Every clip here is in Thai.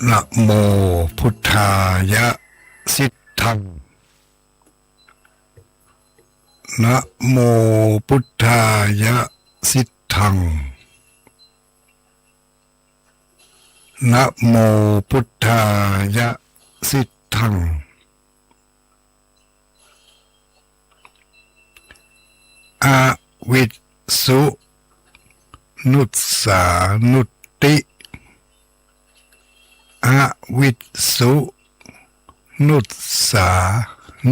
นะโมพุทธายะสิทธังนะโมพุทธายะสิทธังนะโมพุทธายะสิทธังอวิสสุนุสสานุตติอวิสสุนุสสา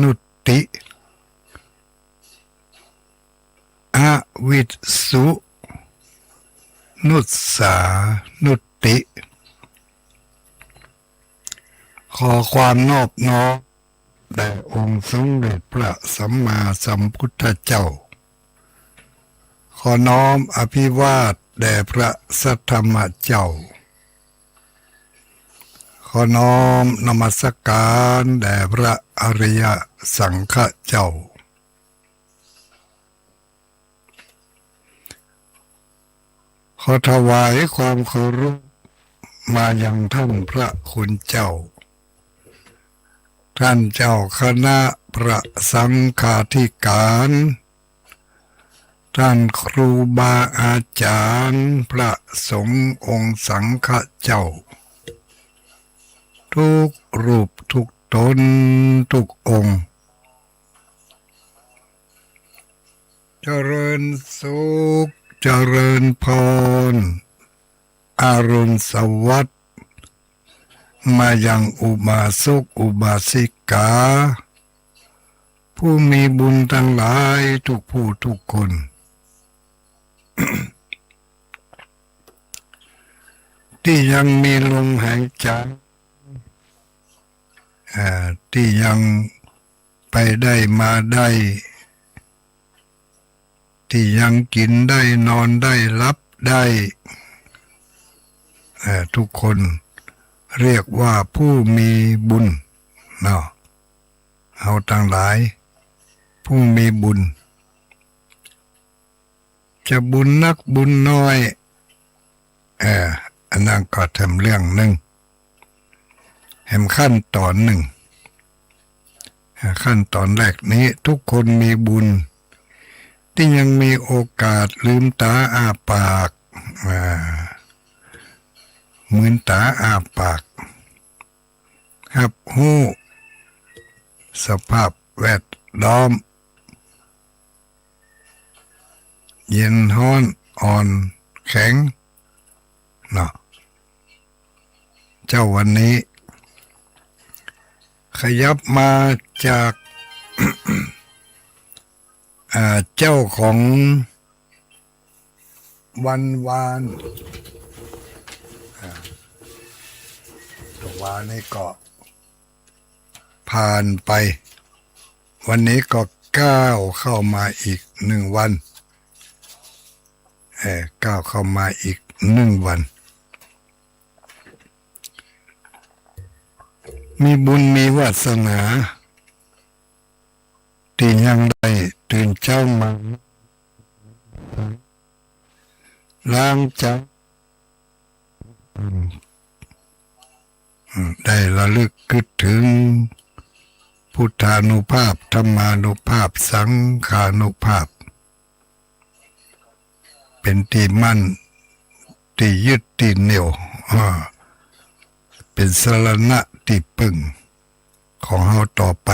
นุตติอวิสสุนุสสานุตติขอความนอบน้อมแด่องค์สมเด็จพระสัมมาสัมพุทธเจ้าขอน้อมอภิวาทแด่พระสัทธรรมเจ้าขอน้อมนมัสการแด่พระอริยสังฆเจ้าขอถวายความเคารพมายังท่านพระคุณเจ้าท่านเจ้าคณะพระสังฆาธิการท่านครูบาอาจารย์พระสงฆ์องค์สังฆเจ้าทุกรูปทุกตนทุกองค์เจริญสุขเจริญพรอรุณสวัสดิ์มายังอุบาสกอุบาสิกาผู้มีบุญทั้งหลายทุกผู้ทุกคน ที่ยังมีลมหายใจที่ยังไปได้มาได้ที่ยังกินได้นอนได้รับได้ทุกคนเรียกว่าผู้มีบุญเนาะเอาทั้งหลายผู้มีบุญจะบุญนักบุญน้อยอันนั้นก็ทำเรื่องหนึ่งแห่งขั้นตอนหนึ่งขั้นตอนแรกนี้ทุกคนมีบุญที่ยังมีโอกาสลืมตาอ้าปากมืนตาอ้าปากครับหูสภาพแวดล้อมเย็นร้อนอ่อนแข็งเนาะเจ้าวันนี้ขยับมาจาก เจ้าของวันวานตัววานนี้ก็ผ่านไปวันนี้ก็ก้าวเข้ามาอีก1 วันก้าวเข้ามาอีก1 วันมีบุญมีวาสนาที่ยังได้ตื่นเช้ามาล้างใจได้ระลึกคิดถึงพุทธานุภาพธรรมานุภาพสังฆานุภาพเป็นที่มั่นที่ยึดที่เหนี่ยวเป็นสรณะที่พึ่งของเราต่อไป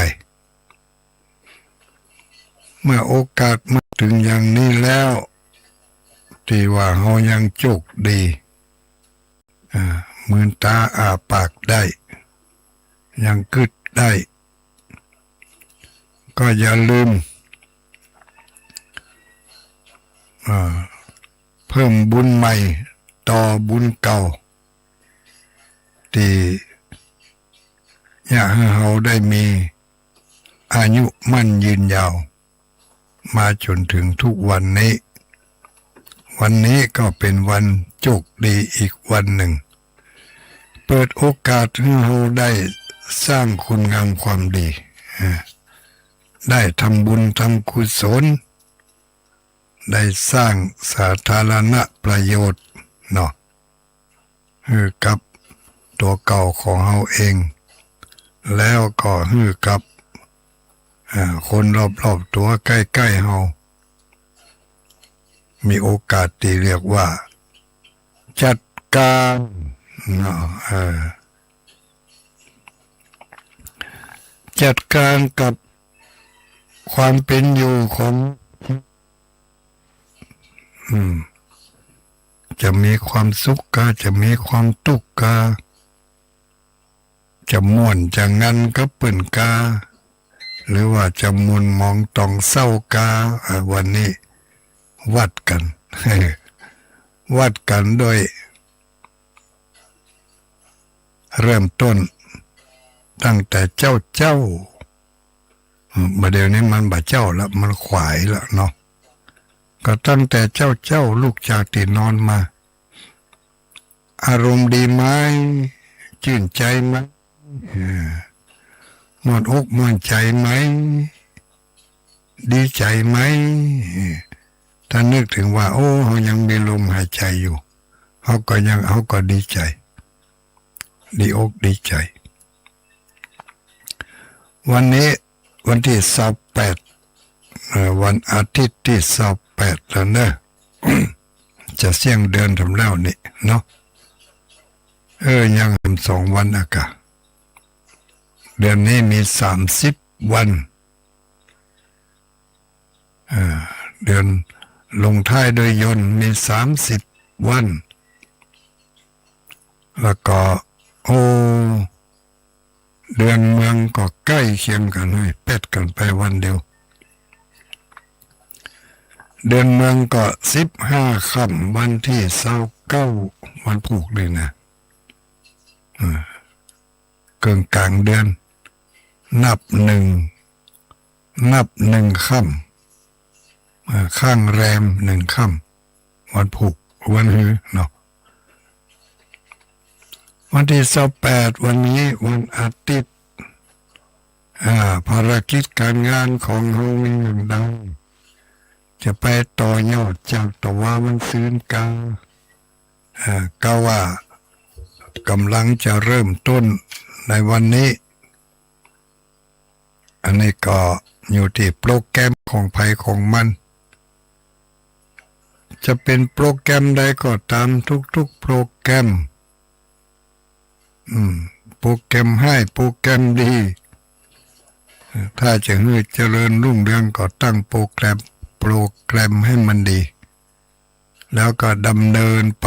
เมื่อโอกาสมาถึงอย่างนี้แล้วที่ว่าเรายังโชคดีมืนตาอ้าปากได้ยังคิดได้ก็อย่าลืมเพิ่มบุญใหม่ต่อบุญเก่าที่อยากให้เราได้มีอายุมั่นยืนยาวมาจนถึงทุกวันนี้วันนี้ก็เป็นวันโชคดีอีกวันหนึ่งเปิดโอกาสให้เราได้สร้างคุณงามความดีได้ทำบุญทำกุศลได้สร้างสาธารณประโยชน์เนาะกับ ตัวเก่าของเฮาเอง แล้วก็ฮื้อกับคนรอบๆตัวใกล้ๆเฮามีโอกาสที่เรียกว่าจัดการเนาะจัดการกับความเป็นอยู่ของจะมีความสุขก็จะมีความทุกข์ก็จะม่วนจะงันก็เปิ่นกาหรือว่าจะมุนมองต้องเศร้ากาวันนี้วัดกัน วัดกันโดยเริ่มต้นตั้งแต่เจ้ามาเดี๋ยวนี้มันบ่เจ้าแล้วมันขวายแล้วเนาะก็ตั้งแต่เจ้าลูกจากที่นอนมาอารมณ์ดีไหมชื่นใจไหมมวนอกมวนใจไหมดีใจไหมถ้านึกถึงว่าโอ้เขายังมีลมหายใจอยู่เขาก็ดีใจดีอกดีใจวันนี้วันที่28วันอาทิตย์ที่28แล้วเนอะ จะเสี่ยงเดือนทำแล้วนี่เนาะยัง2 วันอากาศเดือนนี้มี30 วันเดือนลงท้ายโดยยนต์มี30 วันแล้วก็เดือนเมืองก็ใกล้เคียงกันให้เป็ดกันไปวันเดียวเดือนเมืองก็15 ค่ำวันที่29วันผูกเลยนะกลางเดือนนับหนึ่งค่ำข้างแรม1 ค่ำวันผูกวันฮือเนาะวันที่28วันนี้วันอาทิตย์ภารกิจการงานของเฮามีอย่างใดจะไปต่อยอดจากตะวันมันซื้นกาก็ว่ากำลังจะเริ่มต้นในวันนี้อันนี้ก็อยู่ที่โปรแกรมของภัยของมันจะเป็นโปรแกรมใดก็ตามทุกๆโปรแกรมโปรแกรมให้โปรแกรมดีถ้าจะให้เจริญรุ่งเรืองก็ตั้งโปรแกรมให้มันดีแล้วก็ดำเนินไป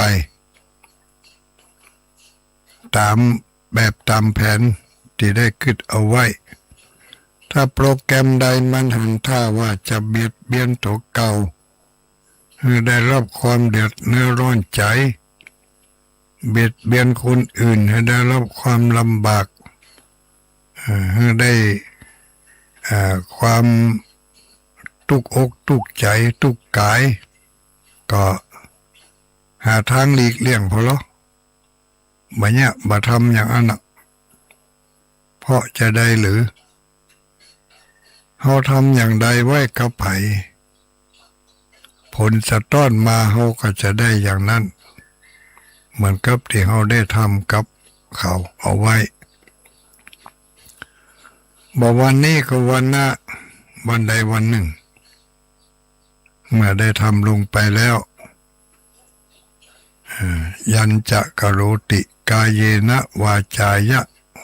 ตามแผนที่ได้คิดเอาไว้ถ้าโปรแกรมใดมันหันท่าว่าจะเบียดเบียนตัวเก่าให้ได้รับความเดือดร้อนใจเบียดเบียนคนอื่นให้ได้รับความลำบากให้ได้ความทุกอกทุกใจทุกกายก็หาทางหลีกเลี่ยงพอแล้วบัดเนี้ยบ่ทำอย่างนั้นเพราะจะได้หรือเฮาทำอย่างใดไว้กับไผผลสะท้อนมาเฮาก็จะได้อย่างนั้นเหมือนกับที่เฮาได้ทำกับเขาเอาไว้บ่วันนี้ก็วันหน้าวันใดวันหนึ่งเมื่อได้ทำลงไปแล้วยัญจะกโรติกายเยนะวาจายะ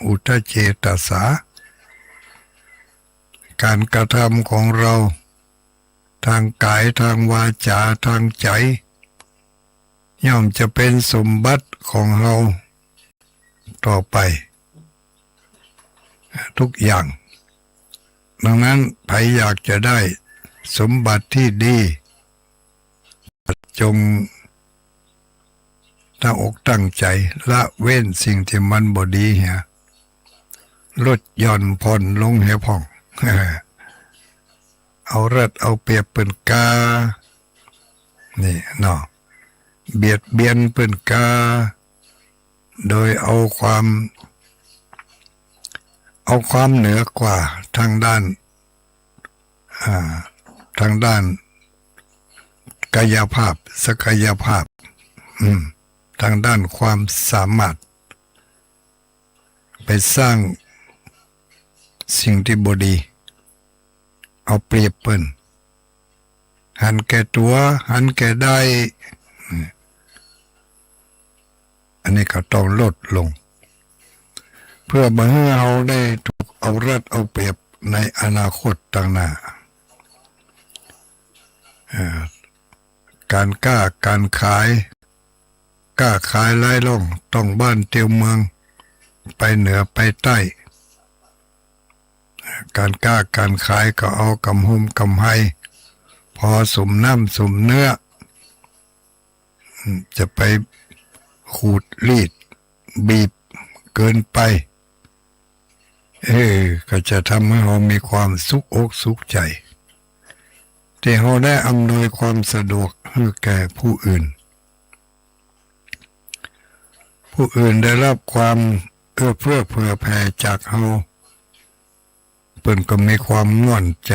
อุทเจตสาการกระทำของเราทางกายทางวาจาทางใจย่อมจะเป็นสมบัติของเราต่อไปทุกอย่างดังนั้นใครอยากจะได้สมบัติที่ดีจงตั้งอกตั้งใจละเว้นสิ่งที่มันบ่ดีเหี่ยลดหย่อนผ่อนลงให้พ่อง เอารัดเอาเปรียบเปิ่นกานี่เนาะเบียดเบียนเปิ่นกาโดยเอาความเหนือกว่าทางด้านกายภาพศักยภาพทางด้านความสามารถ ไปสร้างสิ่งที่บดีเอาเปรียบเปิ้นหันแก่ตัวหันแก่ได้อันนี้ก็ต้องลดลงเพื่อบ่ให้เราได้ถูกเอารัดเอาเปรียบในอนาคตต่างหน้าการการขายกล้าขายไล่ล่องต้องบ้านเตียวเมืองไปเหนือไปใต้การขายก็เอากำหุ้มกำไห้พอสมน้ำสมเนื้อจะไปขูดรีดบีบเกินไปก็จะทำให้เรามีความสุขอกสุขใจที่เราได้อำนวยความสะดวกให้แก่ผู้อื่นได้รับความเอื้อเผื่อแผ่จากเราเปิ้นก็มีความง่วนใจ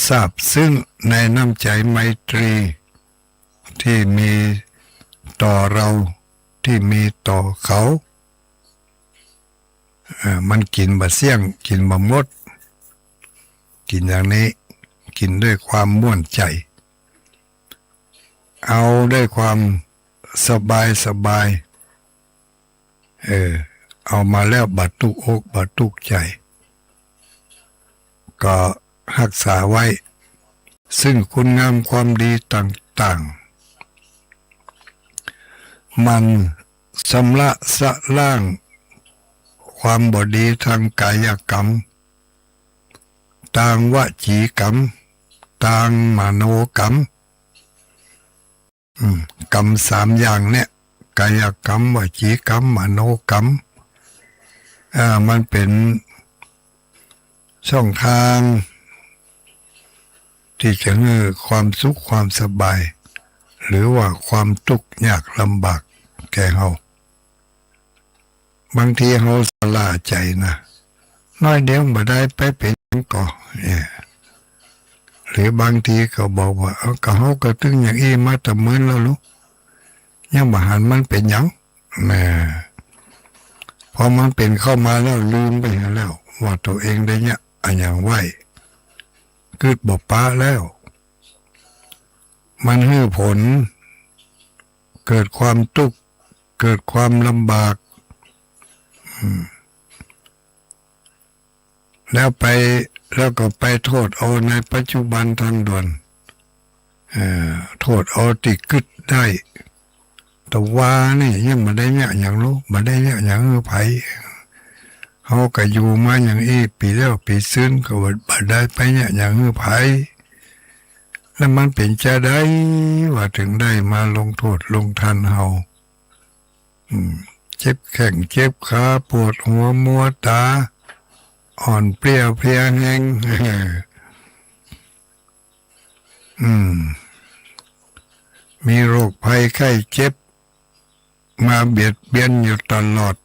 ทราบซึ่งในน้ำใจไมตรีที่มีต่อเราที่มีต่อเขามันกินบะเสี่ยงกินบะมดกินอย่างนี้กินด้วยความม่วนใจเอาด้วยความสบายเอามาแล้วบัดตุกอกบัดตุกใจก็รักษาไว้ซึ่งคุณงามความดีต่างๆมันชำระสะล้างความบดีทางกายกรรมทางวจีกรรมทางมโนกรรมกรรมสามอย่างเนี่ยกายกรรมวจีกรรมมโนกรรมมันเป็นช่องทางที่จะให้ความสุขความสบายหรือว่าความทุกข์ยากลำบากแก่เราบางทีเราสลาใจนะน้อยเดียวบ่ได้ไปเป็นก่อหรือบางทีก็บอกว่าก็เฮาก็ตึงอย่างอี้มาแต่เหมือนแล้วลูกยังบ่หันมันเป็นหยังพอมันเป็นเข้ามาแล้วลืมไปแล้วว่าตัวเองได้เนี่ยอันอย่างไหวกึดบ่ป้าแล้วมันให้ผลเกิดความทุกข์เกิดความลำบากแล้วก็ไปโทษเอาในปัจจุบันทันด่วนโทษเอาติกึดได้แต่ว่านี่ยังมาได้เนี่ยอย่างรู้มาได้เนี่ยอย่างไผเขาก็อยู่มาอย่างอีปีแล้วปีซึ้งก็บ่ได้ไปเนี่ยอย่างไผแล้วมันเป็นจะได้ว่าถึงได้มาลงโทษลงทันเฮาเจ็บแข้งเจ็บขาปวดหัวมัวตาอ่อนเปรี้ยวเพลียแห้งมีโรคภัยไข้เจ็บมาเบียดเบียนอยู่ตลอด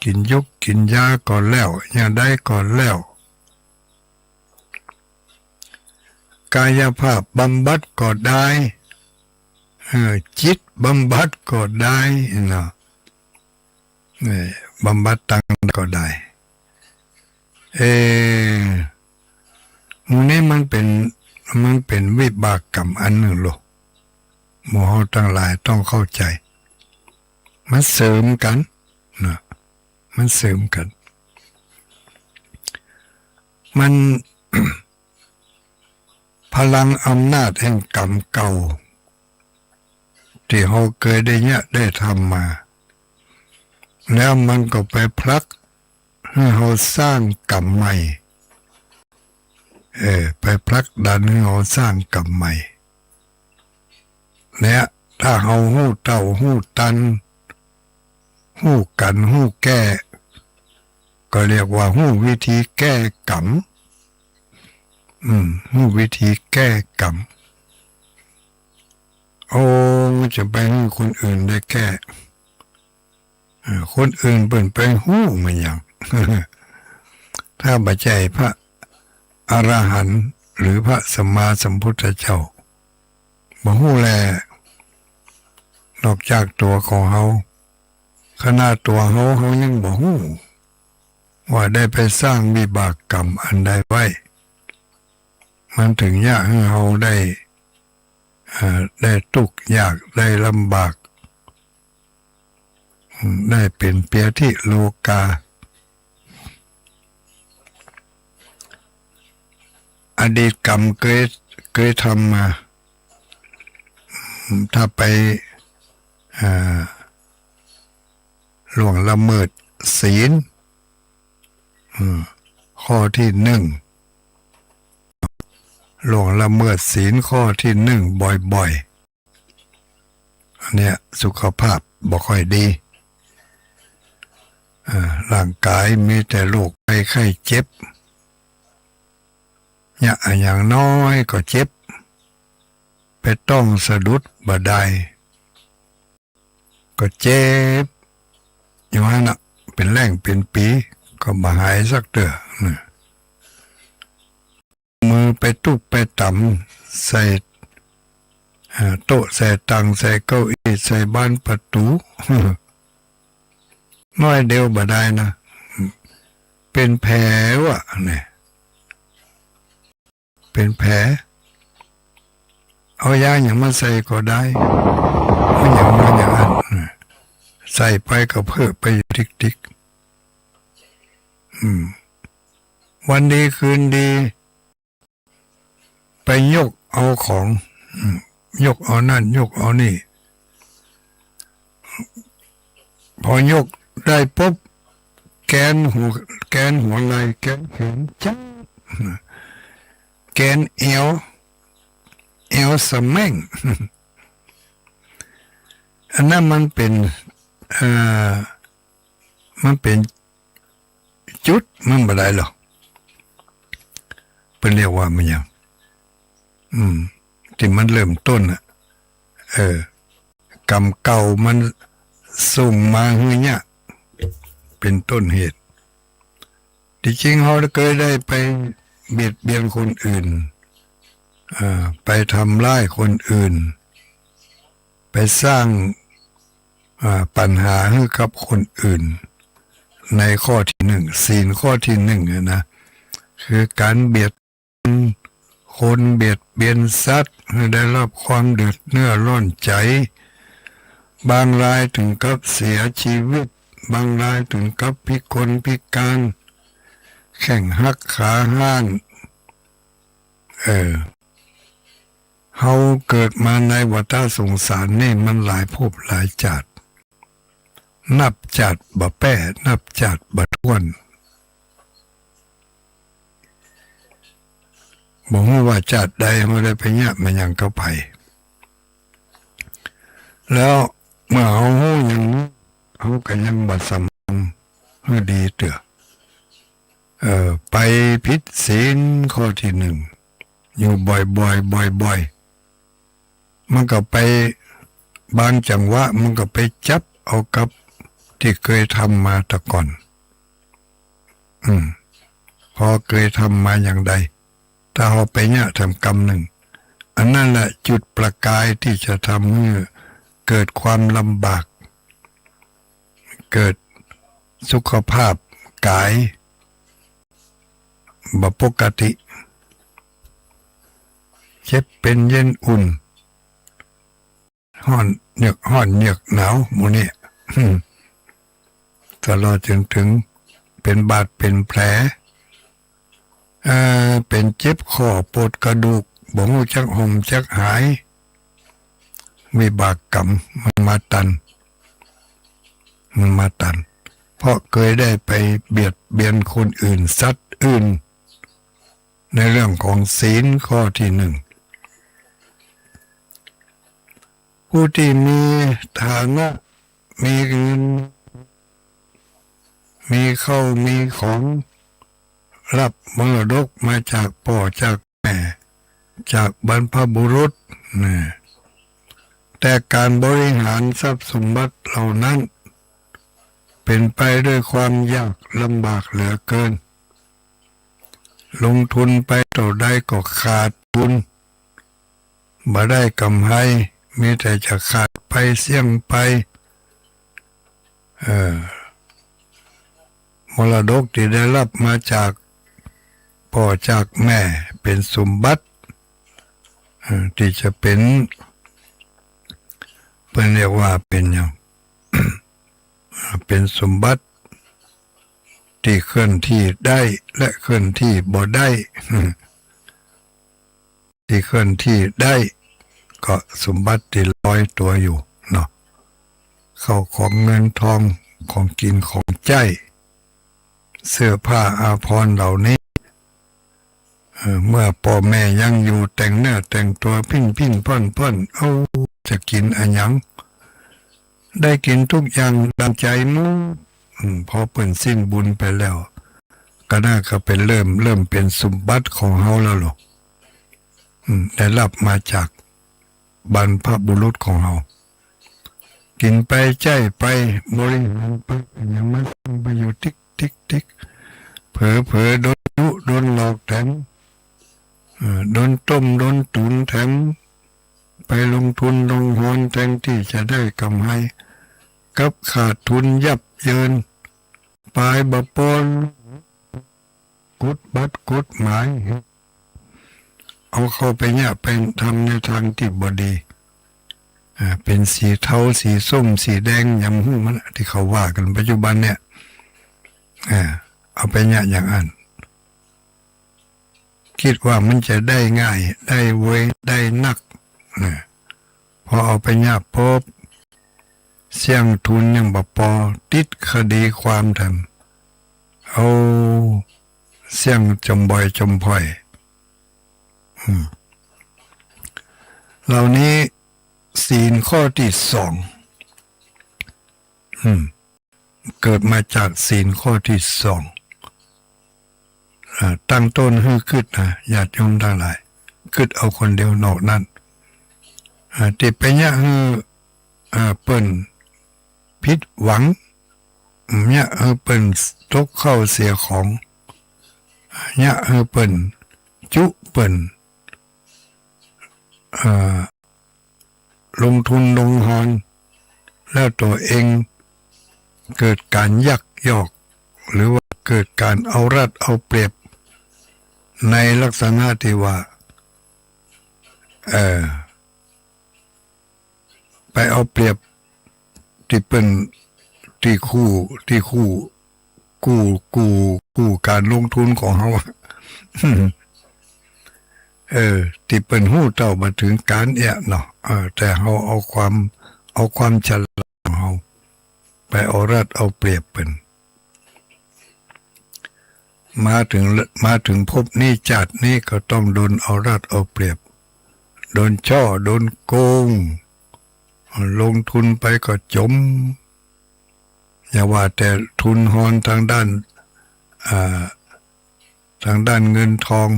กินยุกกินยาก่อนแล้วยาได้ก่อนแล้วกายภาพบำบัดก็ได้จิตบำบัดก็ได้นะบำบัดตั้งก็ได้มูนี้มันเป็นวิบากกรรมอันหนึ่งโลกหมู่เฮาทั้งหลายต้องเข้าใจมันเสริมกันนะมันเสริมกันมัน พลังอำนาจแห่งกรรมเก่าที่เราเคยได้เนี่ยได้ทำมาแล้วมันก็ไปพลักให้เราสร้างกรรมใหม่ไปพลักดันให้เราสร้างกรรมใหม่เนี่ยถ้าเราหู้เต่าหู้ตันหู้กันหู้แก้ก็เรียกว่าหู้วิธีแก้กรรมหู้วิธีแก้กรรมจะไปให้คนอื่นได้แก้คนอื่นเปิ่นไปหู้มันอย่าง ถ้าบัจจัยพระอรหันต์หรือพระสัมมาสัมพุทธเจ้าบ่ฮู้แลนอกจากตัวของเฮา ขนาดตัวเขายังบ่ฮู้ว่าได้ไปสร้างวิบากกรรมอันใดไว้มันถึงยากให้เราได้ทุกข์ยากได้ลำบากได้เป็นเปียทิโลกาอดีตกรรมเคยทำมาถ้าไปล่วงละเมิดศีลข้อที่หนึ่งล่วงละเมิดศีลข้อที่หนึ่งบ่อยๆอันเนี้ยสุขภาพบ่ค่อยดีร่างกายมีแต่โรคภัยไข้เจ็บเนี่ยอย่างน้อยก็เจ็บไปต้องสะดุดบ่ได้ก็เจ็บอยู่นั่นน่ะเป็นแรงเป็นปีก็บ่หายสักเด้อมือไปตุบไปต่ำใส่โต๊ะใส่ตังใส่เก้าอี้ใส่บ้านประตูน้อยเดียวบ่ได้นะเป็นแผลวะเนี่ยเป็นแผลเอายาอย่างมาใส่ก็ได้มันอย่างนั้นใส่ไปก็เพิ่มไปทิกวันดีคืนดีไปยกเอาของยกเอานั่นยกเอานี่พอยกได้ปุ๊บแกนหัวไหล่แกนแขนจับแกนเอวสะแม่งอันนั้นมันเป็นจุดมันบ่ได้หรอกเป็นเรียกว่ามันยังที่มันเริ่มต้นกรรมเก่ามันส่งมาให้เนี่ยเป็นต้นเหตุที่จริงเขาเคยได้ไปเบียดเบียนคนอื่นไปทำร้ายคนอื่นไปสร้างปัญหาให้กับคนอื่นในข้อที่หนึ่งศีลข้อที่หนึ่งนะคือการเบียดคนเบียดเบียนสัตว์ให้ได้รับความเดือดเนื้อร้อนใจบางรายถึงกับเสียชีวิตบางรายถึงกับพิกลพิการแข่งหักขาห้างเฮาเกิดมาในวัฏสงสารนี่มันหลายภพหลายชาตินับชาติบ่แป้นับชาติบ่ถ้วนบอกว่าชาติใดเฮาได้ไปเนี่ยมันยังเข้าไปแล้วเมื่อเฮาฮู้อย่างนี้เฮาก็ยังบ่สำนึกให้ดีเด้อไปผิดศีลข้อที่หนึ่งอยู่บ่อยมันก็ไปบางจังหวะมันก็ไปจับเอากับที่เคยทำมาแต่ก่อนพอเคยทำมาอย่างใดถ้าเอาไปเนี่ยทำกรรมหนึ่งอันนั้นแหละจุดประกายที่จะทำให้เกิดความลำบากเกิดสุขภาพกายบ่ปกติเจ็บเป็นเย็นอุ่นห้อนเหยือกหนาวหมู่นี้ตลอดจนถึงเป็นบาดเป็นแผลเป็นเจ็บข้อปวดกระดูกบ่ฮู้จักห่มจักหายวิบากกรรมมันมาตันเพราะเคยได้ไปเบียดเบียนคนอื่นสัตว์อื่นในเรื่องของศีลข้อที่หนึ่งผู้ที่มีฐานะมีเงินมีเข้ามีของรับมรดกมาจากพ่อจากแม่จากบรรพบุรุษแต่การบริหารทรัพย์สมบัติเหล่านั้นเป็นไปด้วยความยากลำบากเหลือเกินลงทุนไปเท่าใดก็ขาดทุนบ่ได้กำไรมีแต่จะขาดไปเสี่ยงไป เออมรดกที่ได้รับมาจากพ่อจากแม่เป็นสมบัติที่จะเป็นเป็นเรียกว่าเป็นอย่างเป็นสมบัติที่เคลื่อนที่ได้และเคลื่อนที่บ่ได้ที่เคลื่อนที่ได้ก็สมบัติที่ลอยตัวอยู่เนาะเข้าของเงินทองของกินของใจเสื้อผ้าอาภรณ์เหล่านี้เมื่อพ่อแม่ยังอยู่แต่งเนื้อแต่งตัวพิ้งพ่นเอาจะกินอันยังได้กินทุกอย่างตามใจมู่พอเปิ่นสิ้นบุญไปแล้วก็น่าก็เป็นเริ่มเป็นสมบัติของเฮาแล้วหรอกได้รับมาจากบรรพบุรุษของเฮากินไปใจไปบริหารไปอย่างมันไปอยู่ติ๊กเผลอโดนยุโดนหลอกแถมโดนต้มโดนตุนแถมไปลงทุนลงหอนแทนที่จะได้กำไรกับขาดทุนยับเยินปลายบะปอนกดบัตรกฎหมายเอาเข้าไปเนี่ยเป็นทำในทางที่บดีเป็นสีเทาสีส้มสีแดงยำหูมันที่เขาว่ากันปัจจุบันเนี่ยเอาไปเนี่ยอย่างนั้นคิดว่ามันจะได้ง่ายได้เว้ยได้นักพอเอาไปเนี่ยพบเสี่ยงทุนยังบ่พอติดคดีความทันเอาเสี่ยงจมบ่อยจมพ่อยเหล่านี้ศีลข้อที่2เกิดมาจากศีลข้อที่2ตั้งต้นให้คิดนะญาติโยมทั้งหลายคิดเอาคนเดียวนอกนั้นติดไปเนี่ยคือเปิ้นผิดหวังเนี่ยเปิ้นตกเข้าเสียของเนี่ยเปิ้นจุเปิ้นลงทุนลงหอนแล้วตัวเองเกิดการยักยอกหรือว่าเกิดการเอารัดเอาเปรียบในลักษณะที่ว่าไปเอาเปรียบที่เป็นที่กู้การลงทุนของเขาที่เป็นหู้เต่ามาถึงการเนาะแต่เขาเอาความฉลาดของเขาไปเอารัดเอาเปรียบเป็นมาถึงภพนี้ชาตินี้ก็ต้องโดนเอารัดเอาเปรียบโดนช่อโดนโกงลงทุนไปก็จมอย่าว่าแต่ทุนหอนทางด้านเงินทอง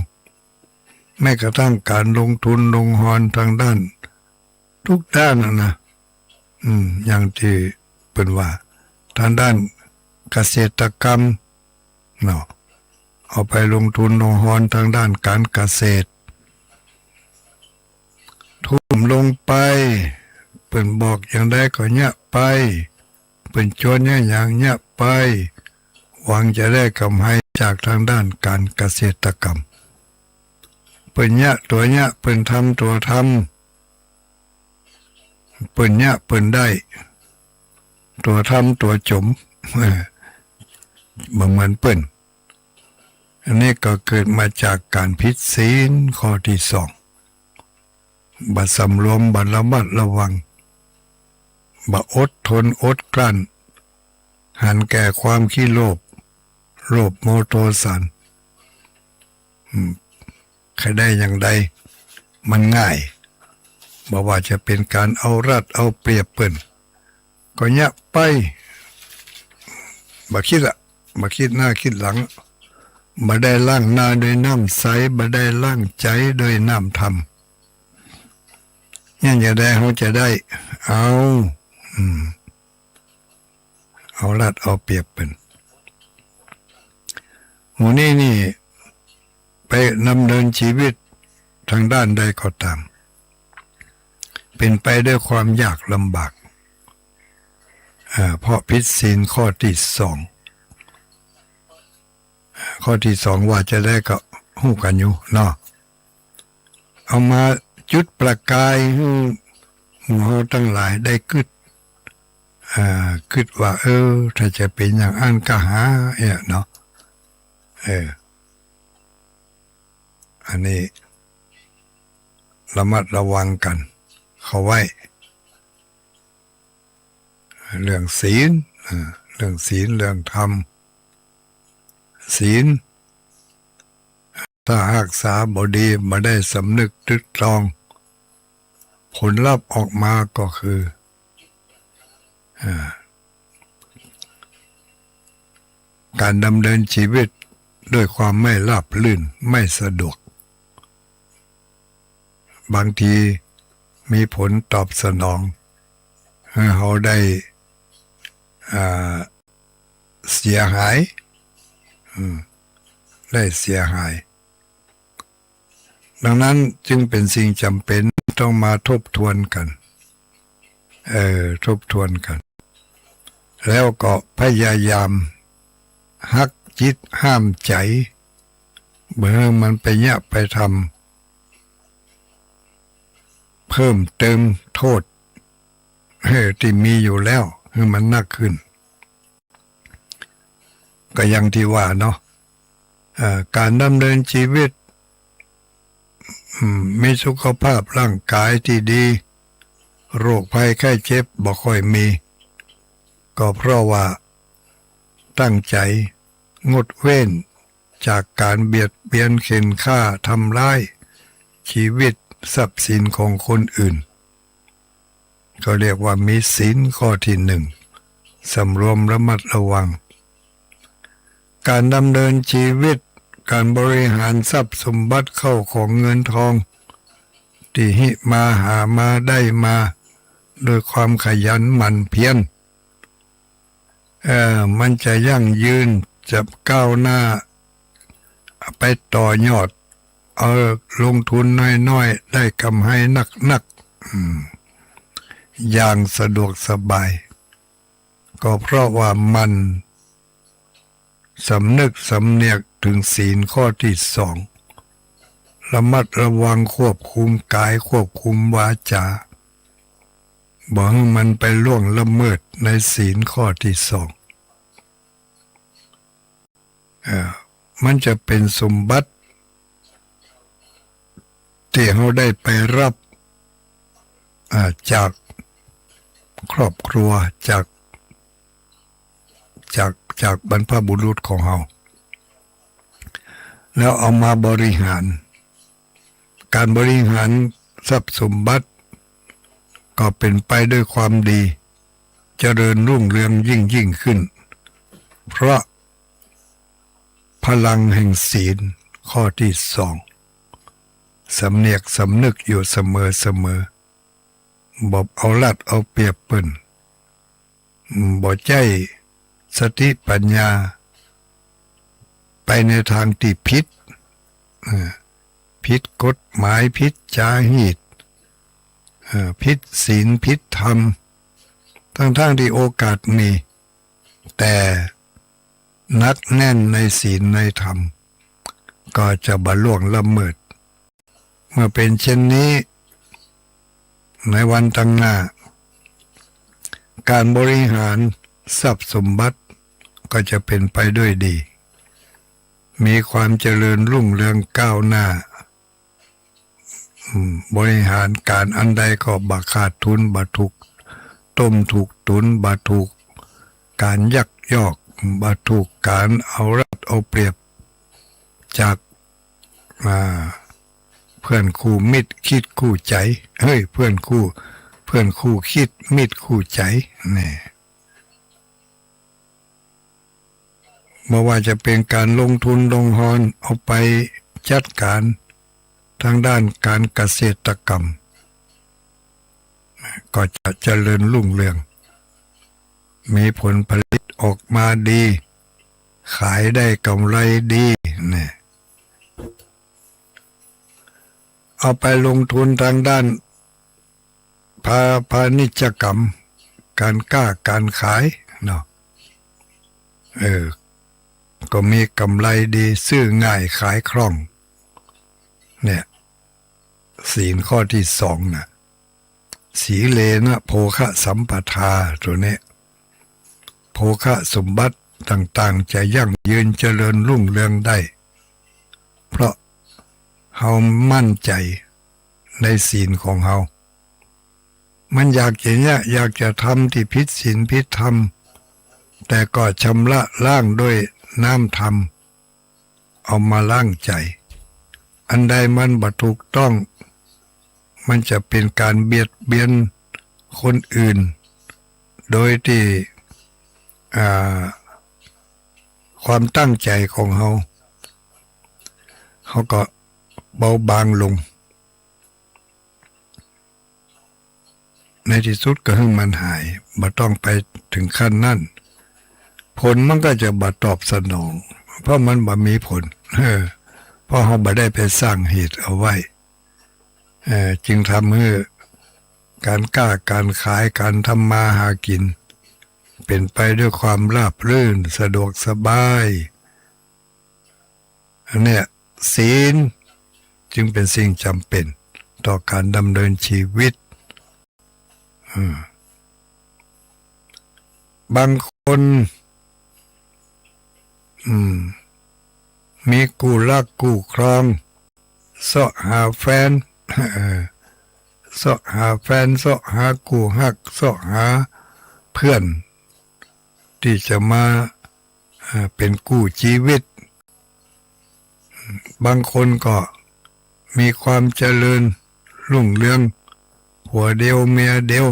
แม้กระทั่งการลงทุนลงหอนทางด้านทุกด้านนะอย่างที่เป็นว่าทางด้านเกษตรกรรมเนาะเอาไปลงทุนลงหอนทางด้านการเกษตรทุ่มลงไปเปิ่นบอกอย่างใดก็เนี่ยไปเปิ่นชวนเนี่ยอย่างเนี่ยไปหวังจะได้กำไรจากทางด้านการเกษตรกรรมเปิ่นเนี่ยตัวเนี่ยเปิ่นทำตัวทำเปิ่นเนี่ยเปิ่นได้ตัวทำตัวจมเหมือนเปิ่นอันนี้ก็เกิดมาจากการผิดศีลข้อที่2บัดสำรวมบัดระมัดระวังบัดอดทนอดกลั้นหันแก่ความขี้โลภโมโทสันใครได้อย่างใดมันง่ายบอกว่าจะเป็นการเอารัดเอาเปรียบเปิ้นก็เนี่ยไปบัคิดหน้าคิดหลังบ่ได้ล้างหน้าด้วยน้ำใสบ่ได้ล้างใจด้วยน้ำธรรมเนี่ยจะได้เขาจะได้เอารัดเอาเปรียบเป็นหมู่นี่ไปนำเนินชีวิตทางด้านใดก็ตามเป็นไปด้วยความยากลำบาก เพราะผิดศีลข้อที่สองข้อที่สองว่าจะได้ก็หู้กันอยู่เนาะเอามาจุดประกายให้หมู่เฮาทั้งหลายได้คิดว่าถ้าจะเป็นอย่างอันก็หาเนาะอันนี้ระมัดระวังกันเขาไว้เรื่องศีลเรื่องธรรมศีลถ้ารักษาบดีมาได้สำนึกตรึกตรองผลลัพธ์ออกมาก็คือการดำเนินชีวิตด้วยความไม่ราบรื่นไม่สะดวกบางทีมีผลตอบสนองให้เขาได้เสียหายดังนั้นจึงเป็นสิ่งจำเป็นต้องมาทบทวนกันแล้วก็พยายามหักจิตห้ามใจเมื่อมันไปไปทำเพิ่มเติมโทษที่มีอยู่แล้วให้มันหนักขึ้นก็อย่างที่ว่าเนาะการดำเนินชีวิตมีสุขภาพร่างกายที่ดีโรคภัยไข้เจ็บบ่ค่อยมีก็เพราะว่าตั้งใจงดเว้นจากการเบียดเบียนเข็นฆ่าทำร้ายชีวิตทรัพย์สินของคนอื่นก็เรียกว่ามีศีลข้อที่หนึ่งสำรวมระมัดระวังการดำเนินชีวิตการบริหารทรัพย์สมบัติเข้าของเงินทองที่หิมาหามาได้มาโดยความขยันหมั่นเพียรมันจะยั่งยืนจะก้าวหน้าไปต่อยอดลงทุนน้อยๆได้กำไรนักอย่างสะดวกสบายก็เพราะว่ามันสำนึกสำเนียกถึงศีลข้อที่สองระมัดระวังควบคุมกายควบคุมวาจาบอกให้มันไปล่วงละเมิดในศีลข้อที่สองมันจะเป็นสมบัติที่เขาได้ไปรับจากครอบครัวจากบรรพบุรุษของเราแล้วเอามาบริหารการบริหารทรัพย์สมบัติก็เป็นไปด้วยความดีเจริญรุ่งเรืองยิ่งขึ้นเพราะพลังแห่งศีลข้อที่สองสำเนียกสำนึกอยู่เสมอบ่เอาลัดเอาเปรียบเปิ้นบ่ใจสติปัญญาไปในทางที่ผิดกฎหมายผิดจารีตผิดศีลผิดธรรมทั้งที่โอกาสมีแต่นักแน่นในศีลในธรรมก็จะบล่วงละเมิดเมื่อเป็นเช่นนี้ในวันตั้งหน้าการบริหารทรัพย์สมบัติก็จะเป็นไปด้วยดีมีความเจริญรุ่งเรืองก้าวหน้าบริหารการอันใดก็บ่ขาดทุนบ่ถูกต้มถูกตุนบ่ถูกการยักยอกบ่ถูกการเอารัดเอาเปรียบจากเพื่อนคู่มิตรคิดคู่ใจเพื่อนคู่คิดมิตรคู่ใจนี่ไม่ว่าจะเป็นการลงทุนลงหอนเอาไปจัดการทางด้านการเกษตรกรรมก็จะเจริญรุ่งเรืองมีผลผลิตออกมาดีขายได้กำไรดีนี่เอาไปลงทุนทางด้านพาณิชยกรรม การค้าการขายเนาะก็มีกำไรดีซื้อง่ายขายคล่องเนี่ยศีลข้อที่สองนะสีเลนะโภคะสัมปทาตัวนี้โภคะสมบัติต่างๆจะยั่งยืนเจริญรุ่งเรืองได้เพราะเฮามั่นใจในศีลของเฮามันอยากจะเนี่ยอยากจะทำที่ผิดศีลผิดธรรมแต่ก็ชำระล้างด้วยน้ำธรรมเอามาล้างใจอันใดมันบ่ถูกต้องมันจะเป็นการเบียดเบียนคนอื่นโดยที่ความตั้งใจของเขาก็เบาบางลงในที่สุดก็ให้มันหายบ่ต้องไปถึงขั้นนั้นผลมันก็จะบ่ตอบสนองเพราะมันบ่มีผลเพราะเขาบ่ได้ไปสร้างเหตุเอาไว้จึงทำให้การค้าการขายการทำมาหากินเป็นไปด้วยความราบรื่นสะดวกสบายอันเนี้ยศีลจึงเป็นสิ่งจำเป็นต่อการดำเนินชีวิตบางคนมีกู้รักกู้ครองเสาะหาแฟนเสาะหาแฟนเสาะหากู้ฮักเสาะหาเพื่อนที่จะมาเป็นกู้ชีวิตบางคนก็มีความเจริญรุ่งเรืองผัวเดียวเมียเดียว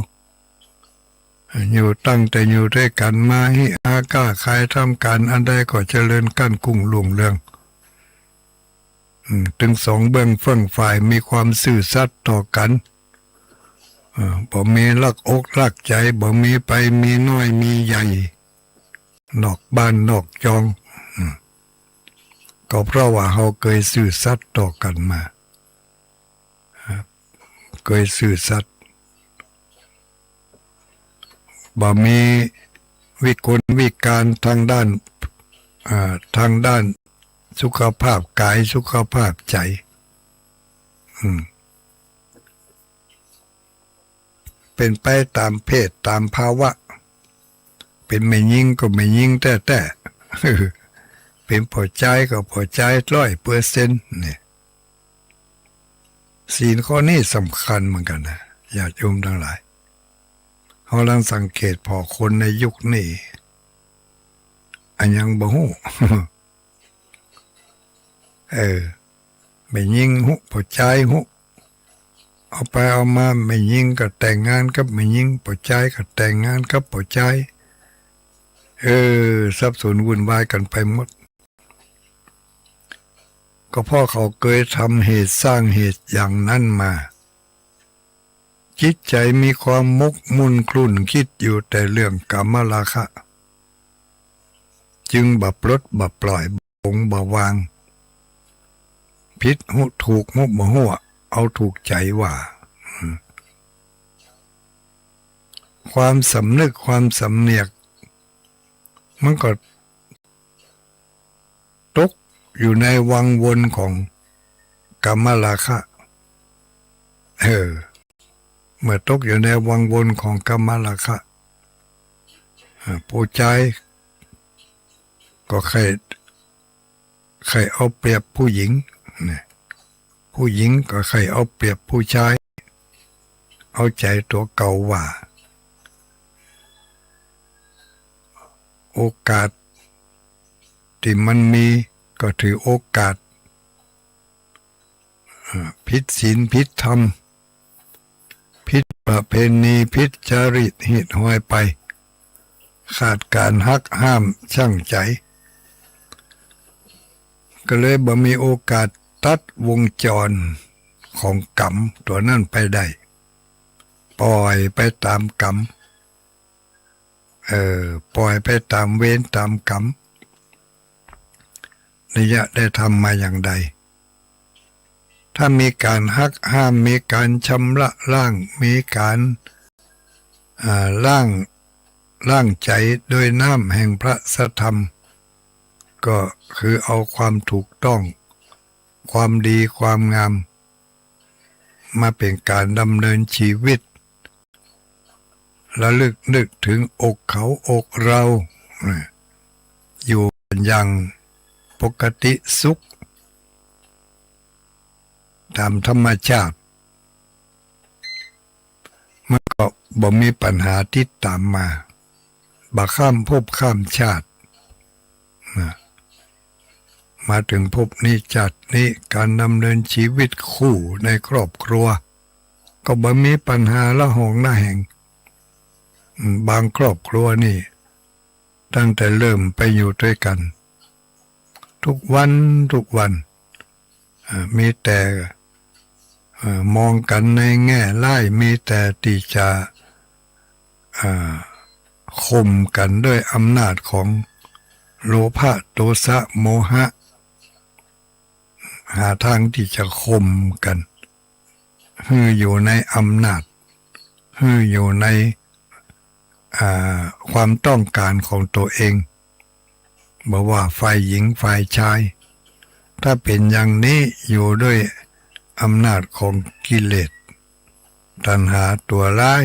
อยู่ตั้งแต่อยู่ด้วยกันมาให้อาก้าขายทำการอันใดก็เจริญกั้นกุ้งรุ่งเรืองถึงสองเบื้องเฟื่องฝ่ายมีความซื่อสัตย์ต่อกันบ่มีลักอกลักใจบ่มีไปมีน้อยมีใหญ่นอกบ้านนอกจองก็เพราะว่าเขาเคยซื่อสัตย์ต่อกันมาเคยซื่อสัตย์บ่มีวิกลวิการทางด้านสุขภาพกายสุขภาพใจเป็นไปตามเพศตามภาวะเป็นไม่ยิ่งก็ไม่ยิ่งแต่เป็นพอใจก็พอใจ100%เนี่ยศีลข้อนี้สำคัญเหมือนกันนะญาติโยมทั้งหลายเขาลังสังเกตพอคนในยุคนี้อันยังบ่ฮู้ไม่ยิ่งฮู้พอใจฮู้เอาไปเอามาไม่ยิ่งก็แต่งงานกับไม่ยิ่งพอใจก็แต่งงานกับพอใจสับสนวุ่นวายกันไปหมดก็เพราะเขาเคยทำเหตุสร้างเหตุอย่างนั้นมาจิตใจมีความมกมุ่นคลุ่นคิดอยู่แต่เรื่องกามราคะจึงบ่ปลดบ่ปล่อยบ่งบ่วางผิดหูถูกหุบบ่หัวเอาถูกใจว่าความสำนึกความสำเนียกมันก็ตกอยู่ในวังวนของกามราคะเมื่อตกอยู่ในวังวนของกามราคะผู้ใจก็ใครเอาเปรียบผู้หญิงผู้หญิงก็ใครเอาเปรียบผู้ชายเอาใจตัวเก่าว่าโอกาสที่มันมีก็ถือโอกาสผิดศีลผิดธรรมผิดประเพณีผิดจริตหิดห้อยไปขาดการหักห้ามชั่งใจก็เลยบ่มีโอกาสตัดวงจรของกรรมตัวนั้นไปได้ปล่อยไปตามกรรมปล่อยไปตามเวรตามกรรมนิยะได้ทำมาอย่างใดถ้ามีการหักห้ามมีการชำระล้างมีการล้าง ล้างใจโดยน้ำแห่งพระสัทธรรมก็คือเอาความถูกต้องความดีความงามมาเป็นการดำเนินชีวิตระลึกนึกถึงอกเขาอกเราอยู่อย่างปกติสุขตามธรรมชาติมันก็บ่มีปัญหาที่ตามมาบ่ข้ามภพข้ามชาติมาถึงภพนี้ชาตินี้การดำเนินชีวิตคู่ในครอบครัวก็บ่มีปัญหาละหองละแห่งบางครอบครัวนี่ตั้งแต่เริ่มไปอยู่ด้วยกันทุกวันมีแต่มองกันในแง่ร้ายมีแต่ที่จะข่มกันด้วยอำนาจของโลภะโทสะโมหะหาทางที่จะข่มกันให้อยู่ในอำนาจให้อยู่ในความต้องการของตัวเองบอกว่าฝ่ายหญิงฝ่ายชายถ้าเป็นอย่างนี้อยู่ด้วยอำนาจของกิเลสตัณหาตัวร้าย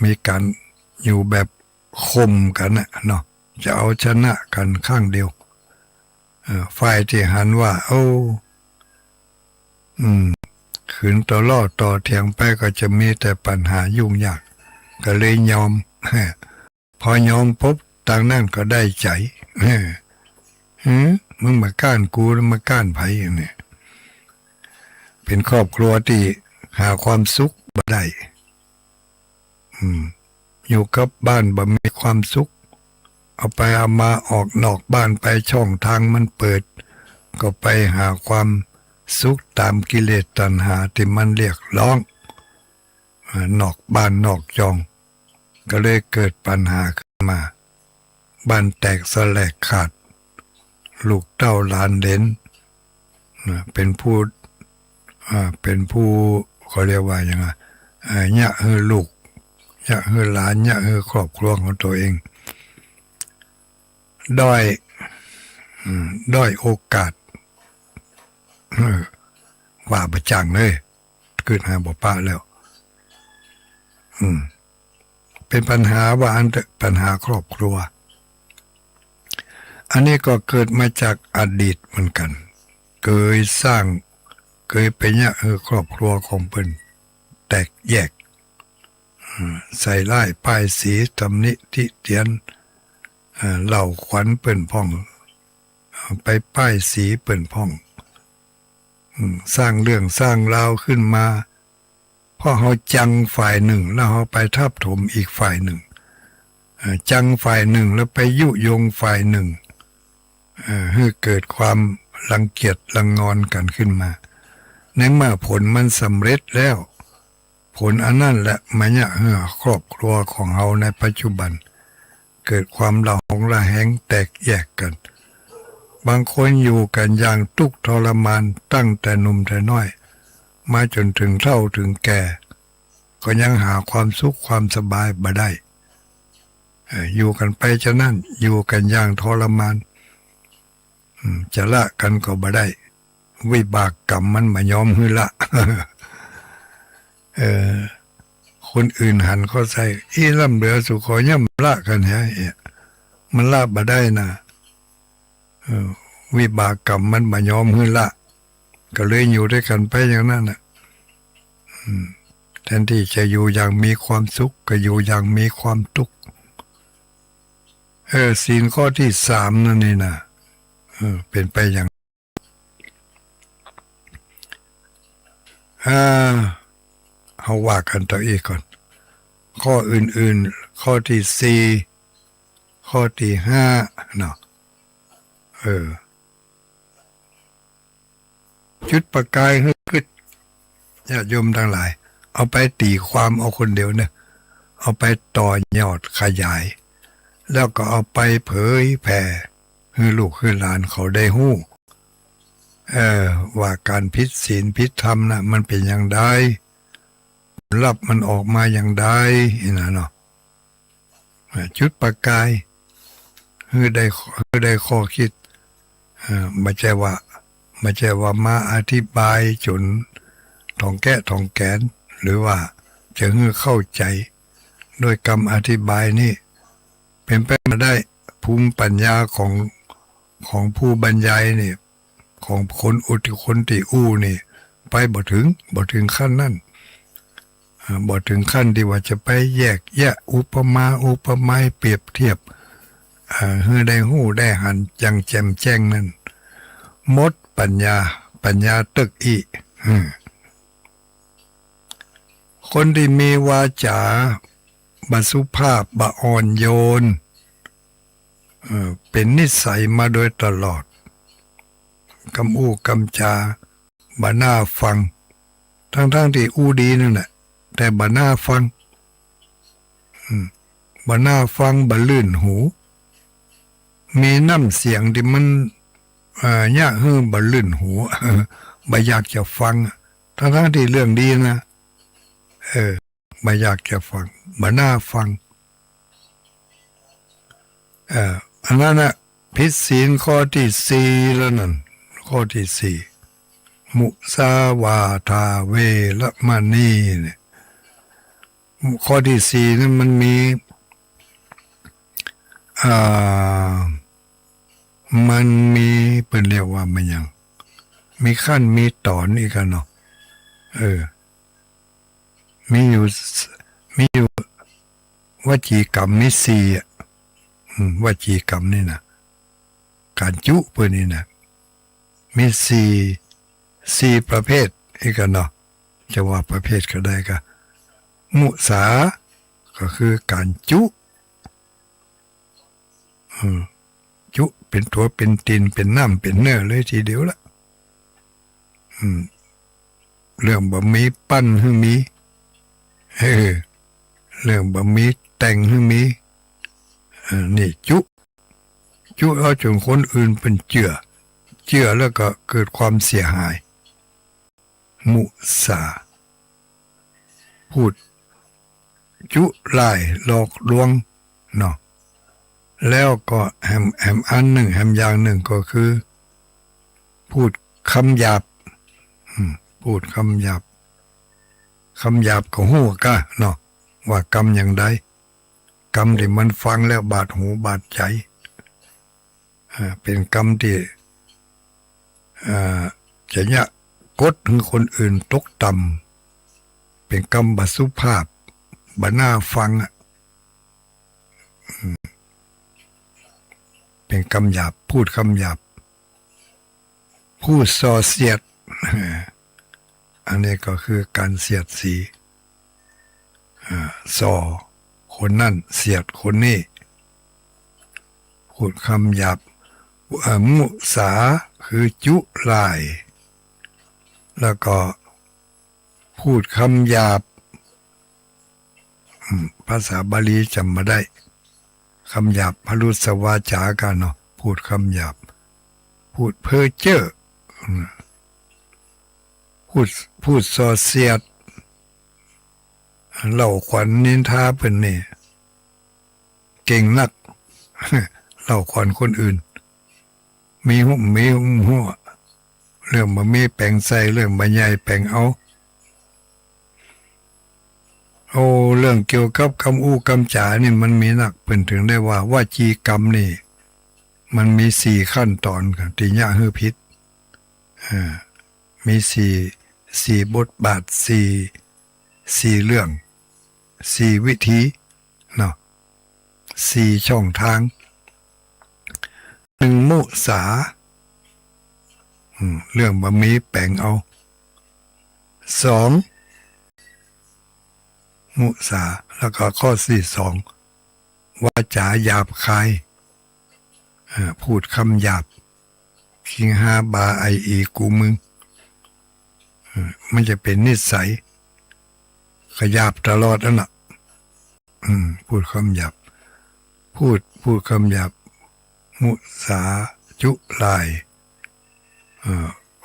มีการอยู่แบบข่มกันเนาะจะเอาชนะกันข้างเดียวฝ่ายที่หันว่าขืนต่อล่อต่อเถียงไปก็จะมีแต่ปัญหายุ่งยากก็เลยยอมพอยอมปุ๊บต่างนั่นก็ได้ใจมึงมาก้านกูแล้วมาก้านไผอย่างนี้เป็นครอบครัวที่หาความสุขบ่ได้อยู่กับบ้านบ่มีความสุขเอาไปเอามาออกนอกบ้านไปช่องทางมันเปิดก็ไปหาความสุขตามกิเลสตัณหาที่มันเรียกร้องนอกบ้านนอกจองก็เลยเกิดปัญหาขึ้นมาบ้านแตกสลายขาดลูกเต้าหลานเหลนเป็นผู้เขาเรียกว่าอย่างไรยะเฮือลูกยะเฮือหลานยะเฮือครอบครัวของตัวเองด้อยโอกาสว่าประจังเลยขึ้นหาบ่ป้าแล้วเป็นปัญหาว่าอันปัญหาครอบครัวอันนี้ก็เกิดมาจากอดีตเหมือนกันเคยเป็นเนี่ยครอบครัวของเพิ่นแตกแยกใส่ร้ายป้ายสีตำหนิติเตียนเหล่าขวัญเปิ่นพ่องไปป้ายสีเปิ่นพ่องสร้างเรื่องสร้างราวขึ้นมาเพราะเขาจังฝ่ายหนึ่งแล้วเขาไปทับถมอีกฝ่ายหนึ่งจังฝ่ายหนึ่งแล้วไปยุยงฝ่ายหนึ่งให้เกิดความรังเกียจรังงอนกันขึ้นมาในเมื่อผลมันสำเร็จแล้วผลอันนั้นแหละมันเนี่ยครอบครัวของเราในปัจจุบันเกิดความระหองระแหงแตกแยกกันบางคนอยู่กันอย่างทุกข์ทรมานตั้งแต่หนุ่มแต่น้อยมาจนถึงเฒ่าถึงแก่ก็ยังหาความสุขความสบายบ่ได้อยู่กันไปฉะนั้นอยู่กันอย่างทรมานจะละกันก็บ่ได้วิบากกรรมมันมายอมให้ละคนอื่นหันเขาใส่ล่ำเหลือสุขอย่ำละกันฮะมันละบ่ได้นะวิบากกรรมมันมายอมให้ละก็เลยอยู่ด้วยกันไปอย่างนั้นน่ะแทนที่จะอยู่อย่างมีความสุขก็อยู่อย่างมีความทุกข์ศีลข้อที่3นั่นนี่นะเป็นไปอย่างเอาว่ากันต่ออีกก่อนข้ออื่นๆข้อที่4ข้อที่5เนาะจุดประกายให้ขึ้นญาติโยมทั้งหลายเอาไปตีความเอาคนเดียวเนี่ยเอาไปต่อยอดขยายแล้วก็เอาไปเผยแผ่ให้ลูกให้หลานเขาได้ฮู้ว่าการผิดศีลผิดธรรมนะมันเป็นอย่างใดผลลัพธ์มันออกมาอย่างใดนะเนาะ จุดประกายให้ได้ข้อคิดไม่ใช่ว่ามาอธิบายจนท่องแกนหรือว่าจะให้เข้าใจโดยคำอธิบายนี่เป็นไปไม่ได้ภูมิปัญญาของผู้บรรยายนี่ของคนที่อู้นี่ไปบ่ถึงขั้นนั้นบ่ถึงขั้นที่ว่าจะไปแยกแยะอุปไมยเปรียบเทียบให้ได้หู้ได้หันจังแจ่มแจ้งนั่นหมดปัญญาตึกอีคนที่มีวาจาบสุภาพบอ่อนโยนเป็นนิสัยมาโดยตลอดคำอู้คำจาบาน่าฟังทั้งที่อู้ดีนั่นแหละแต่บาน่าฟังบาน่าฟังบาลื่นหูมีน้ำเสียงที่มันยากบาลื่นหูบาอยากจะฟังทั้งที่เรื่องดีนะบาอยากจะฟังบาน่าฟังอันนั้นนะผิดศีลข้อที่4แล้วนั่นข้อที่4มุสาวาทาเวรมณีเนี่ยข้อที่4นั้นมันมีเป็นเรียกว่ามันยังมีขั้นมีตอนอีกกันเนาะมีอยู่วจีกรรมนี่4วจีกรรมนี่นะการจุเพื่อนี่นะมีสี่ประเภทอีกกันเนาะจะว่าประเภทก็ได้ก็มุสาก็คือการจุเป็นตัวเป็นตินเป็นน้ำเป็นเนื้อเลยทีเดียวละเรื่องบะหมี่ปั้นให้มีเรื่องบะหมี่แต่งให้มีนี่จุเอาจนคนอื่นเป็นเชื่อแล้วก็เกิดความเสียหายมุสาพูดจุลายหลอกลวงเนาะแล้วก็แฮมอันหนึ่งแฮมอย่างหนึ่งก็คือพูดคำหยาบพูดคำหยาบก็หู้ก็เนาะว่ากรรมอย่างใดกรรมที่มันฟังแล้วบาดหูบาดใจเป็นกรรมที่จะเนี่ยกดให้คนอื่นตกต่ำเป็นกรรมบสุภาพบน่าฟังเป็นคำหยาบพูดคำหยาบพูดส่อเสียดอันนี้ก็คือการเสียดสีส่อคนนั่นเสียดคนนี้พูดคำหยาบมุสาคือจุลายแล้วก็พูดคำหยาบภาษาบาลีจำมาได้คำหยาบพรุสวาจากันเนาะพูดคำหยาบพูดเพ้อเจ้อพูดส่อเสียดเล่าขวัญนินทาเป็นนี่เก่งนักเล่าขวัญคนอื่นมีหัวเรื่องมามีแปลงใส่เรื่องมาใหญ่แปลงเอาเรื่องเกี่ยวกับคำอู้คำจ๋านี่มันมีนักเพิ่นถึงได้ว่าวจีกรรมนี่มันมี4ขั้นตอนกันที่ยะฮือพิษมีสี่บทบาทสี่เรื่อง4วิธีเนาะ4ช่องทาง1มุสาเรื่องบะหมี่แปลงเอา2มุสาแล้วก็ข้อ2วาจาหยาบคายพูดคำหยาบคิงฮาบาไออีกูมึงมันจะเป็นนิสัยขยับตลอดนั่นแหละพูดคำหยาบพูดคำหยาบมุสาจุลาย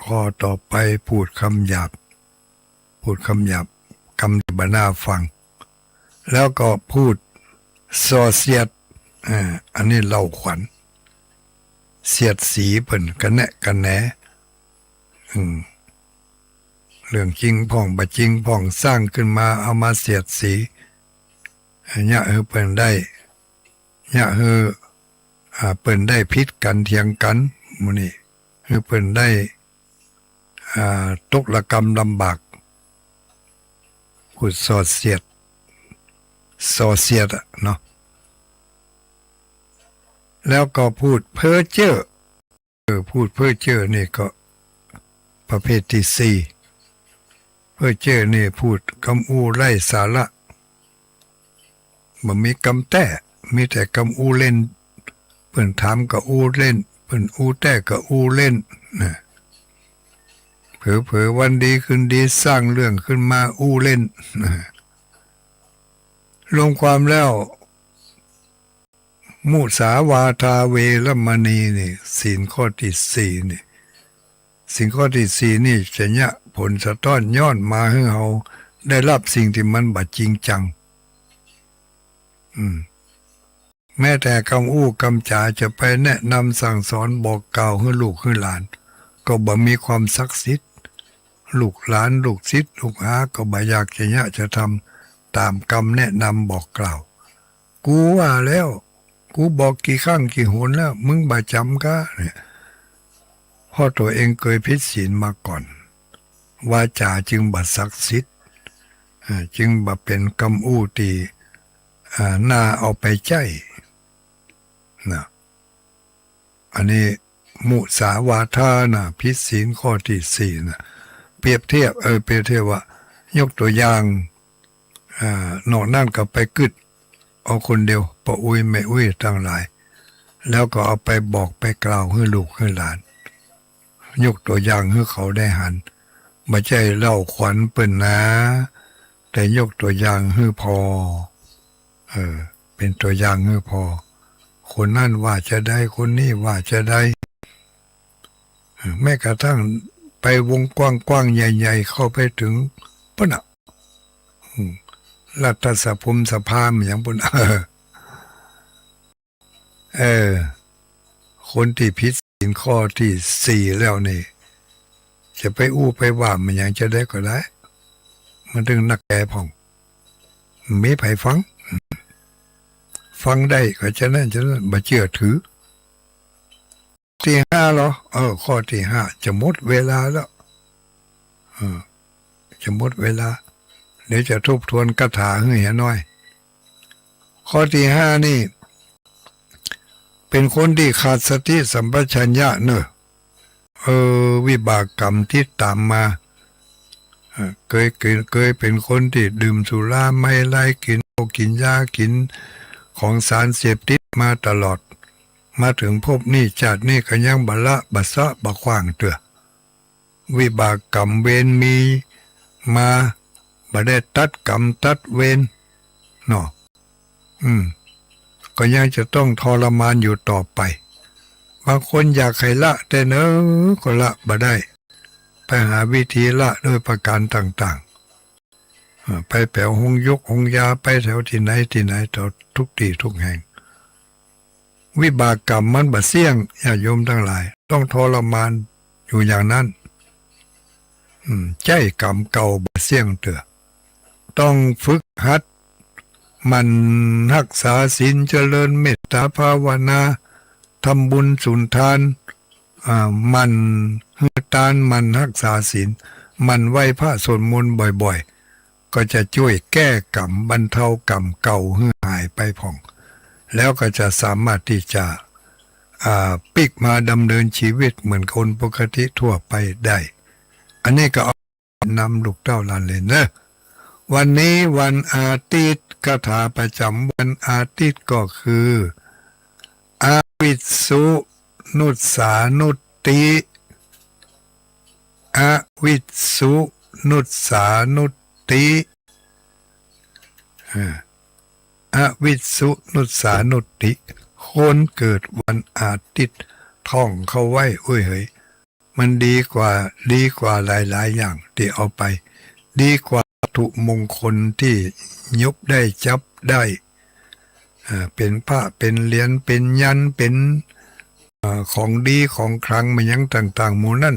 ข้อต่อไปพูดคำหยาบคำที่บรรณาฟังแล้วก็พูด สอเสียดอันนี้เล่าขวัญเสียดสีเปิ่นกันแนะกันแหนเรื่องจริงพ่องบะจริงพ่องสร้างขึ้นมาเอามาเสียดสีเนี่ยเปิ่นได้เนี่ยเปิ่นได้พิษกันเถียงกันมื้อนี้เปิ่นได้ตกละกรรมลำบากพูดสอเสียดเนาะแล้วก็พูดเพ้อเจ้อพูดเพ้อเจ้อนี่ก็ประเภทที่สี่เพ้อเจ้อนี่พูดคำอู้ไร้สาระบ่มีคำแต้มีแต่คำอู้เล่นเพิ่นถามก็อู้เล่นเพิ่นอู้แต้ก็อู้เล่นนะเผลอๆวันดีคืนดีสร้างเรื่องขึ้นมาอู้เล่นนะรวมความแล้วมุสาวาทาเวรมณีนี่ศีลข้อที่สี่นี่ศีลข้อที่สี่นี่จะเนี่ยผลสะท้อนย้อนมาให้เราได้รับสิ่งที่มันบัดจริงจังแม้แต่คำอู้คำจาจะไปแนะนำสั่งสอนบอกกล่าวให้ลูกให้หลานก็บ่มีความศักดิ์สิทธิ์ลูกหลานลูกศิษย์ลูกหาก็บ่อยากจะทำตามคำแนะนำบอกกล่าวกูว่าแล้วกูบอกกี่ครั้งกี่หนแล้วมึงบ่จำกะเนี่ยเพราะตัวเองเคยผิดศีลมาก่อนวาจาจึงบ่ศักดิ์สิทธิ์จึงบ่เป็นคำอู้ที่น่าเอาไปใจนะอันนี้มุสาวาทานะผิดศีลข้อที่สี่นะเปรียบเทียบว่ายกตัวอย่างนอกนั่นก็ไปกึดเอาคนเดียวปะอุ้ยไม่อุ้ยทั้งหลายแล้วก็เอาไปบอกไปกล่าวให้ลูกให้หลานยกตัวอย่างให้เขาได้หันไม่ใช่เล่าขวัญเปิ้นนะแต่ยกตัวอย่างให้พอเป็นตัวอย่างให้พอคนนั่นว่าจะได้คนนี้ว่าจะได้แม้กระทั่งไปวงกว้างๆใหญ่ๆเข้าไปถึงปะนะรัฐสภาสภาอย่างปุ่นคนที่ผิดศีลข้อที่สี่แล้วนี่จะไปอู้ไปว่ามันอย่างจะได้ก็ได้มันถึงนักแก่พ่องไม่ไผฟังได้ก็จะนั่นบ่เชื่อถือที่ห้าเหรอข้อที่ห้าจะหมดเวลาแล้วจะหมดเวลาเดี๋ยวจะทบทวนคาถาให้เห็นหน่อยข้อที่ห้านี่เป็นคนที่ขาดสติสัมปชัญญะเนอะวิบากกรรมที่ตามมาเคยเป็นคนที่ดื่มสุราไม่ไล่กินยากินของสารเสพติดมาตลอดมาถึงพบนี่ชาตินี่ก็ยังบัสะบะขว้างเตือวิบากกรรมเวรมีมาบ่ได้ตัดกรรมตัดเวรเนาะก็ยังจะต้องทรมานอยู่ต่อไปบางคนอยากให้ละแต่เนอะก็ละบ่ได้ไปหาวิธีละด้วยประการต่างๆไปแปลวหงยกหงยาไปแถวที่ไหนต่อทุกที่ทุกแห่งวิบากกรรมมันบ่เสี่ยงญาติโยมทั้งหลายต้องทรมานอยู่อย่างนั้นใจกรรมเก่าบ่เสี่ยงเตือต้องฝึกหัดมันรักษาศีลเจริญเมตตาภาวนาทำบุญสุนทานมันฮือทานมันรักษาศีลมันไหว้พระสวดมนต์บ่อยๆก็จะช่วยแก้กรรมบรรเทากรรมเก่าให้หายไปผ่องแล้วก็จะสามารถที่จะปิกมาดำเนินชีวิตเหมือนคนปกติทั่วไปได้อันนี้ก็เอานำลูกเต้าหลานเลยนะวันนี้วันอาทิตย์คาถาประจำวันอาทิตย์ก็คืออวิสสุนุสสานุตติอวิสสุนุสสานุตติอวิสสุนุสสานุตติคนเกิดวันอาทิตย์ท่องเข้าไว้เฮ้ยมันดีกว่าหลายๆอย่างที่เอาไปดีกว่าวัตถุมงคลที่ยกได้จับได้ เป็นพระเป็นเหรียญเป็นยันเป็นของดีของคลังมันยังต่างๆหมู่นั่น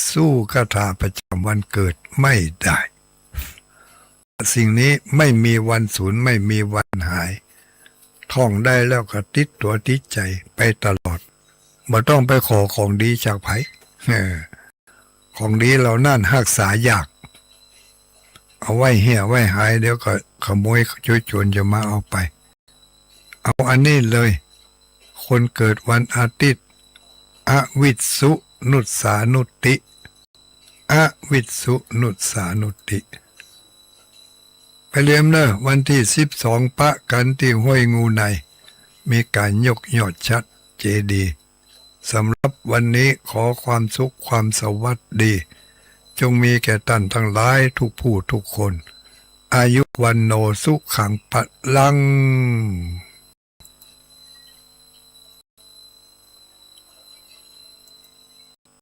สู้คาถาประจำวันเกิดไม่ได้สิ่งนี้ไม่มีวันสูญไม่มีวันหายท่องได้แล้วก็ติดตัวติดใจไปตลอดบ่ต้องไปขอของดีจากไผของดีเรานั่นรักษายากเอาไว้เหี่ยไว้หายเดี๋ยวก็ขโมยโจรจะมาเอาไปเอาอันนี้เลยคนเกิดวันอาทิตย์อวิสสุนุสานุติอวิสสุนุสานุติไปเรียมเนอะวันที่12ปะกันที่ห้วยงูในมีการยกยอดชัดเจดีย์สำหรับวันนี้ขอความสุขความสวัสดีจงมีแก่ท่านทั้งหลายทุกผู้ทุกคนอายุวันโนสุขังพลัง